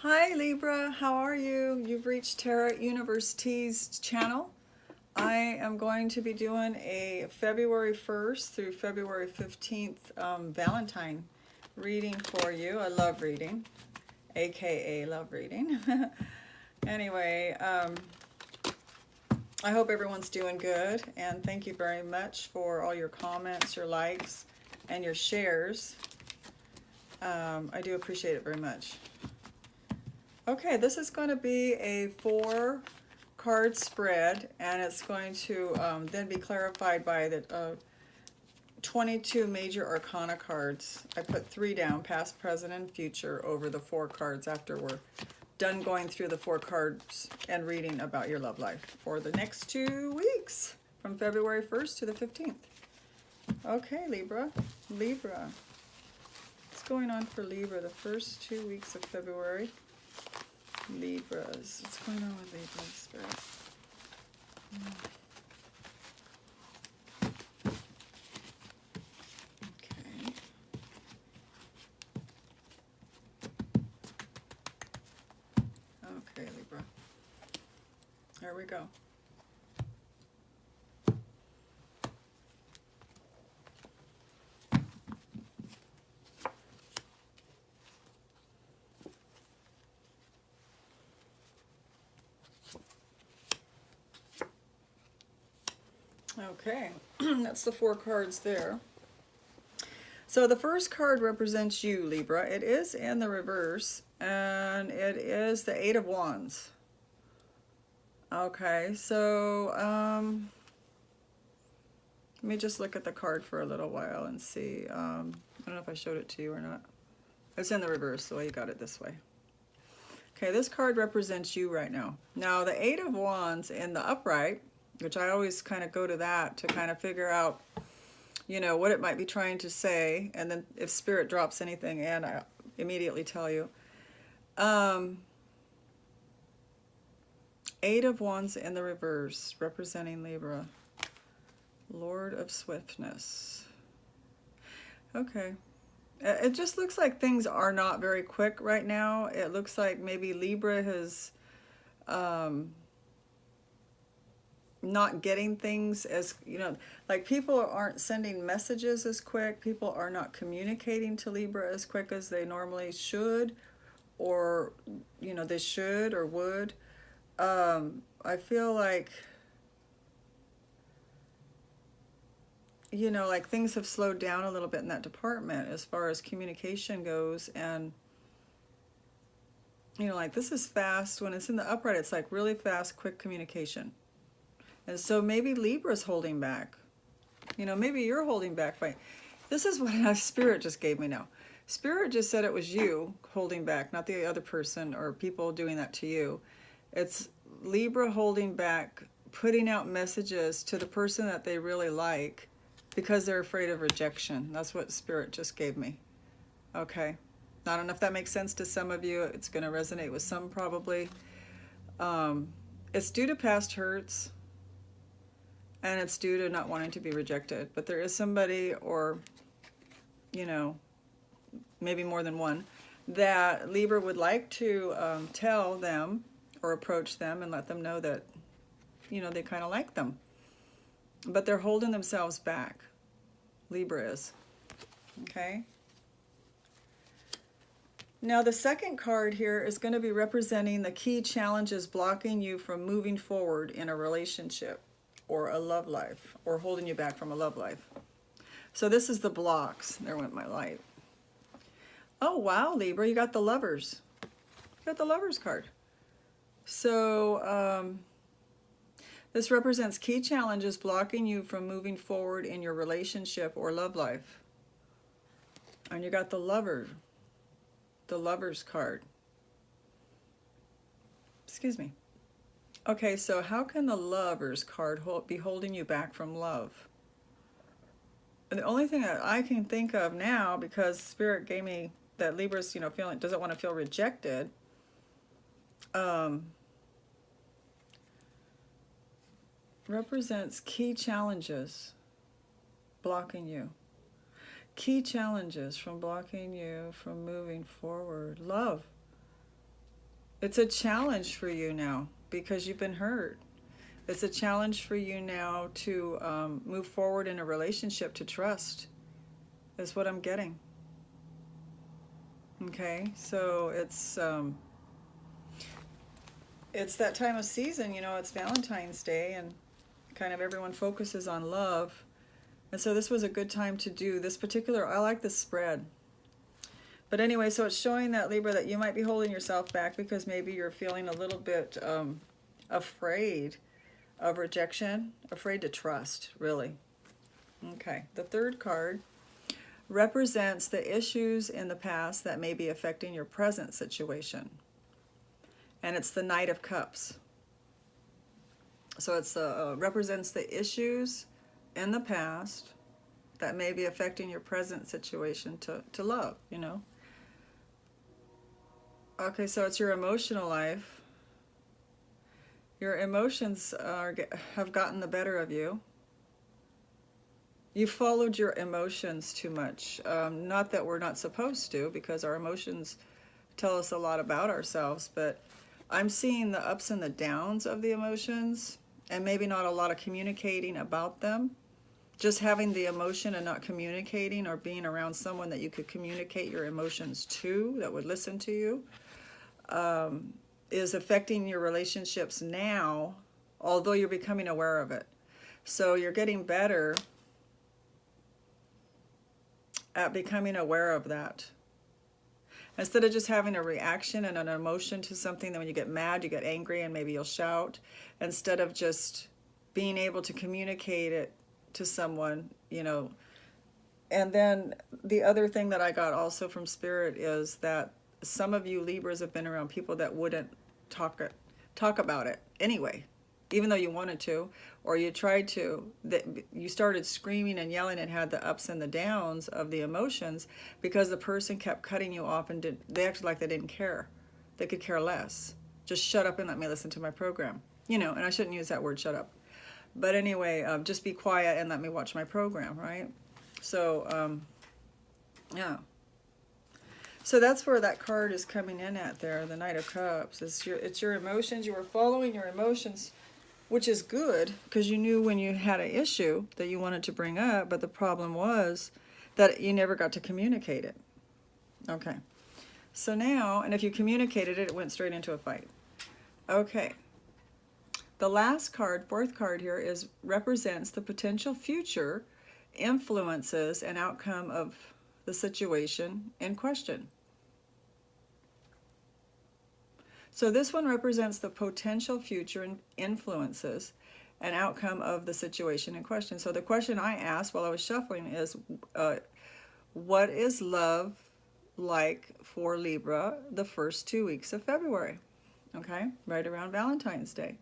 Hi Libra, how are you? You've reached Tarot University's channel. I am going to be doing a February 1st through February 15th Valentine reading for you. I love reading, aka love reading. Anyway, I hope everyone's doing good, and thank you very much for all your comments, your likes, and your shares. I do appreciate it very much. Okay, this is going to be a 4-card spread, and it's going to then be clarified by the 22 major arcana cards. I put 3 down, past, present, and future, over the 4 cards after we're done going through the 4 cards and reading about your love life for the next 2 weeks, from February 1st to the 15th. Okay, Libra. What's going on for Libra the first 2 weeks of February? Libras. What's going on with Libras, Spirit? Okay. Okay, Libra. There we go. Okay, that's the 4 cards there. So the first card represents you, Libra. It is in the reverse, and it is the 8 of Wands. Okay, so let me just look at the card for a little while and see. I don't know if I showed it to you or not. It's in the reverse, so you got it this way. Okay, this card represents you right now. Now, the 8 of Wands in the upright, which I always kind of go to that to kind of figure out, you know, what it might be trying to say, and then if Spirit drops anything in, I immediately tell you. 8 of Wands in the reverse, representing Libra. Lord of Swiftness. Okay. It just looks like things are not very quick right now. It looks like maybe Libra has not getting things as, you know, like people aren't sending messages as quick. People are not communicating to Libra as quick as they normally should, or, you know, they should or would. I feel like, you know, like things have slowed down a little bit in that department as far as communication goes. And, you know, like this is fast. When it's in the upright, it's like really fast, quick communication. And so maybe Libra's holding back. You know, maybe you're holding back by... This is what Spirit just gave me now. Spirit just said it was you holding back, not the other person or people doing that to you. It's Libra holding back, putting out messages to the person that they really like because they're afraid of rejection. That's what Spirit just gave me. Okay. I don't know if that makes sense to some of you. It's going to resonate with some probably. It's due to past hurts. And it's due to not wanting to be rejected. But there is somebody, or, you know, maybe more than one, that Libra would like to tell them or approach them and let them know that, you know, they kind of like them. But they're holding themselves back. Libra is. Okay? Now, the second card here is going to be representing the key challenges blocking you from moving forward in a relationship, or a love life, or holding you back from a love life. So this is the blocks. There went my light. Oh, wow, Libra, you got the Lovers. You got the Lovers card. So this represents key challenges blocking you from moving forward in your relationship or love life. And you got the Lovers card. Excuse me. Okay, so how can the Lovers card be holding you back from love? And the only thing that I can think of now, because Spirit gave me that Libra's, you know, doesn't want to feel rejected. Represents key challenges blocking you. Key challenges from blocking you from moving forward. Love. It's a challenge for you now because you've been hurt. It's a challenge for you now to move forward in a relationship, to trust, is what I'm getting. Okay, so it's that time of season, you know, it's Valentine's Day, and kind of everyone focuses on love. And so this was a good time to do this particular, I like this spread. But anyway, so it's showing that, Libra, that you might be holding yourself back because maybe you're feeling a little bit afraid of rejection, afraid to trust, really. Okay, the third card represents the issues in the past that may be affecting your present situation. And it's the Knight of Cups. So it's represents the issues in the past that may be affecting your present situation to love, you know. Okay, so it's your emotional life. Your emotions have gotten the better of you. You followed your emotions too much. Not that we're not supposed to, because our emotions tell us a lot about ourselves, but I'm seeing the ups and the downs of the emotions, and maybe not a lot of communicating about them. Just having the emotion and not communicating, or being around someone that you could communicate your emotions to, that would listen to you, is affecting your relationships now, although you're becoming aware of it. So you're getting better at becoming aware of that. Instead of just having a reaction and an emotion to something, that when you get mad, you get angry, and maybe you'll shout, instead of just being able to communicate it to someone, you know. And then the other thing that I got also from Spirit is that some of you Libras have been around people that wouldn't talk about it anyway, even though you wanted to, or you tried to. That you started screaming and yelling and had the ups and the downs of the emotions because the person kept cutting you off, and they acted like they didn't care. They could care less. Just shut up and let me listen to my program. You know, and I shouldn't use that word, shut up. But anyway, just be quiet and let me watch my program, right? So, yeah. So that's where that card is coming in at there, the Knight of Cups. It's your emotions. You were following your emotions, which is good, because you knew when you had an issue that you wanted to bring up, but the problem was that you never got to communicate it. Okay. So now, and if you communicated it, it went straight into a fight. Okay. The last card, fourth card here, represents the potential future influences and outcome of the situation in question. So this one represents the potential future influences and outcome of the situation in question. So the question I asked while I was shuffling is, what is love like for Libra the first 2 weeks of February? Okay, right around Valentine's Day.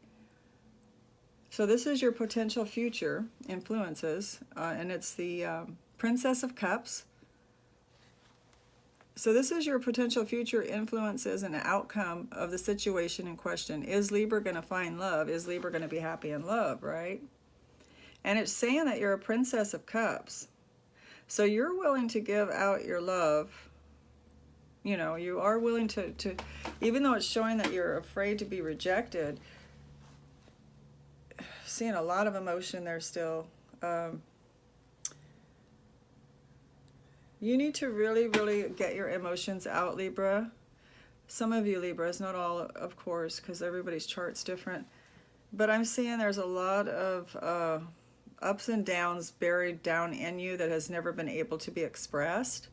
So this is your potential future influences, and it's the Princess of Cups. So this is your potential future influences and outcome of the situation in question. Is Libra going to find love? Is Libra going to be happy in love, right? And it's saying that you're a Princess of Cups. So you're willing to give out your love. You know, you are willing to even though it's showing that you're afraid to be rejected, seeing a lot of emotion there still. You need to really, really get your emotions out, Libra. Some of you Libras, not all, of course, because everybody's chart's different. But I'm seeing there's a lot of ups and downs buried down in you that has never been able to be expressed.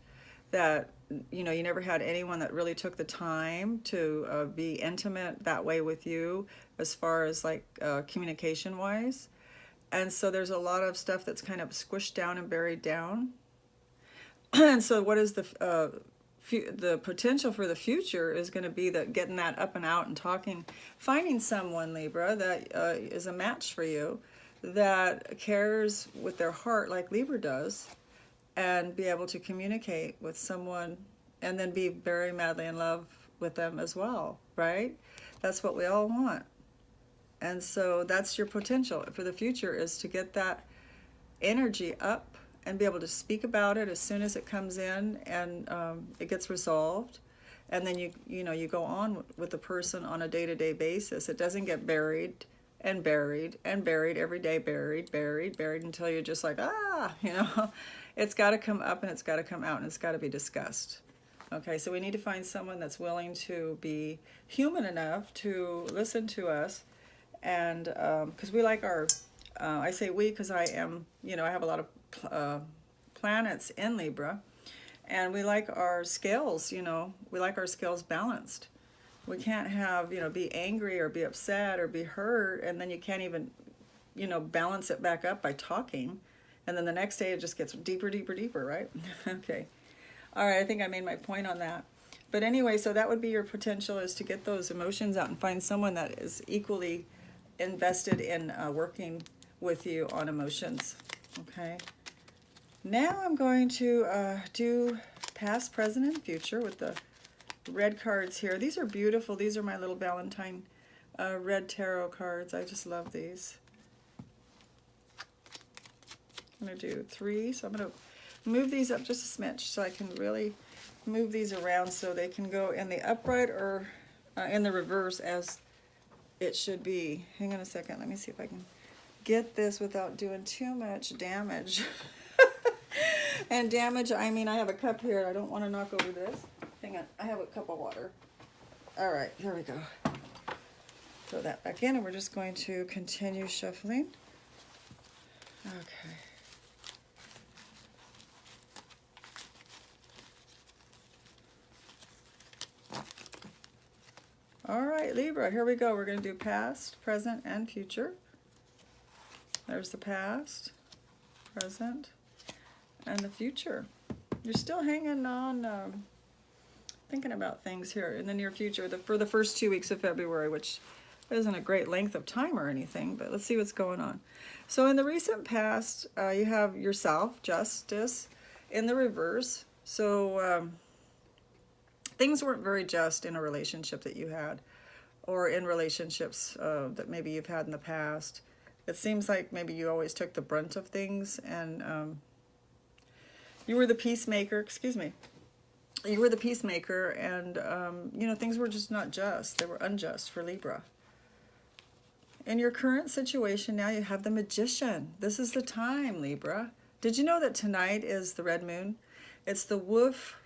That, you know, you never had anyone that really took the time to be intimate that way with you, as far as like communication-wise. And so there's a lot of stuff that's kind of squished down and buried down. And so what is the potential for the future is going to be that getting that up and out and talking, finding someone, Libra, that is a match for you, that cares with their heart like Libra does, and be able to communicate with someone and then be very madly in love with them as well, right? That's what we all want. And so that's your potential for the future, is to get that energy up and be able to speak about it as soon as it comes in and it gets resolved, and then you go on with the person on a day-to-day basis. It doesn't get buried and buried and buried every day, buried until you're just like, it's got to come up and it's got to come out and it's got to be discussed. Okay, so we need to find someone that's willing to be human enough to listen to us, and because we like our, I say we because I am, I have a lot of planets in Libra, and we like our scales, we like our scales balanced. We can't have, be angry or be upset or be hurt, and then you can't even, balance it back up by talking. And then the next day it just gets deeper, right? Okay. All right, I think I made my point on that. But anyway, so that would be your potential, is to get those emotions out and find someone that is equally invested in working with you on emotions. Okay. Now I'm going to do past, present, and future with the red cards here. These are beautiful. These are my little Valentine red tarot cards. I just love these. I'm going to do 3, so I'm going to move these up just a smidge so I can really move these around so they can go in the upright or in the reverse as it should be. Hang on a second. Let me see if I can get this without doing too much damage. And damage, I mean, I have a cup here. I don't want to knock over this. Hang on. I have a cup of water. All right, here we go. Throw that back in, and we're just going to continue shuffling. Okay. All right, Libra, here we go. We're going to do past, present, and future. There's the past, present, and the future. You're still hanging on, thinking about things here in the near future for the first 2 weeks of February, which isn't a great length of time or anything, but let's see what's going on. So in the recent past, you have yourself, justice, in the reverse. So things weren't very just in a relationship that you had, or in relationships that maybe you've had in the past. It seems like maybe you always took the brunt of things, and you were the peacemaker, you were the peacemaker, and things were just not just. They were unjust for Libra. In your current situation now, you have the Magician. This is the time, Libra. Did you know that tonight is the red moon? It's the wolf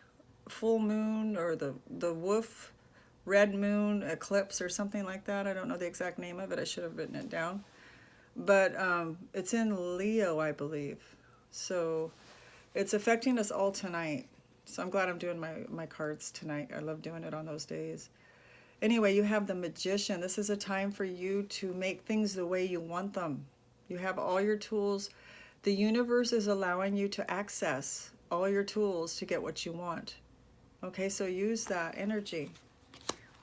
full moon, or the wolf red moon eclipse or something like that. I don't know the exact name of it. I should have written it down. But it's in Leo, I believe. So it's affecting us all tonight. So I'm glad I'm doing my cards tonight. I love doing it on those days. Anyway, you have the Magician. This is a time for you to make things the way you want them. You have all your tools. The universe is allowing you to access all your tools to get what you want. Okay, so use that energy.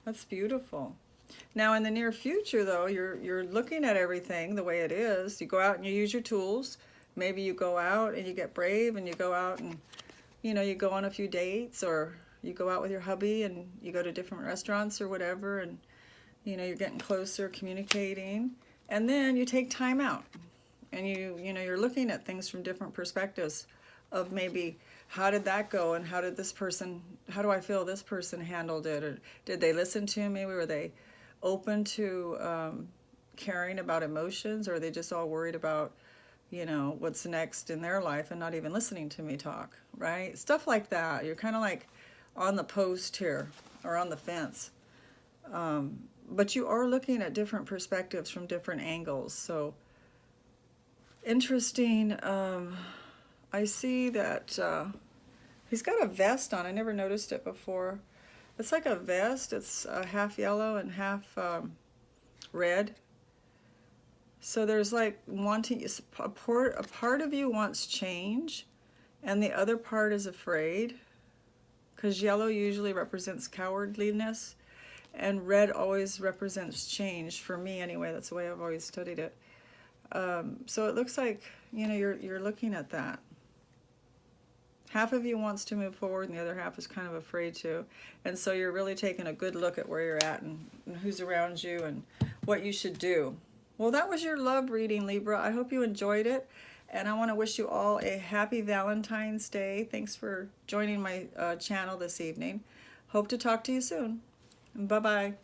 That's beautiful. Now, in the near future, though, you're looking at everything the way it is. You go out and you use your tools. Maybe you go out and you get brave and you go out and, you go on a few dates, or you go out with your hubby and you go to different restaurants or whatever, and, you're getting closer, communicating. And then you take time out and you're looking at things from different perspectives of maybe, how did that go, and how do I feel this person handled it, or did they listen to me? Were they open to caring about emotions, or are they just all worried about, what's next in their life and not even listening to me talk, right? Stuff like that. You're kind of like on the post here, or on the fence. But you are looking at different perspectives from different angles. So interesting. I see that he's got a vest on. I never noticed it before. It's like a vest. It's half yellow and half red. So there's like wanting, a part of you wants change, and the other part is afraid, because yellow usually represents cowardliness, and red always represents change, for me anyway. That's the way I've always studied it. So it looks like, you're looking at that. Half of you wants to move forward, and the other half is kind of afraid to. And so you're really taking a good look at where you're at, and who's around you, and what you should do. Well, that was your love reading, Libra. I hope you enjoyed it, and I want to wish you all a happy Valentine's Day. Thanks for joining my channel this evening. Hope to talk to you soon. Bye-bye.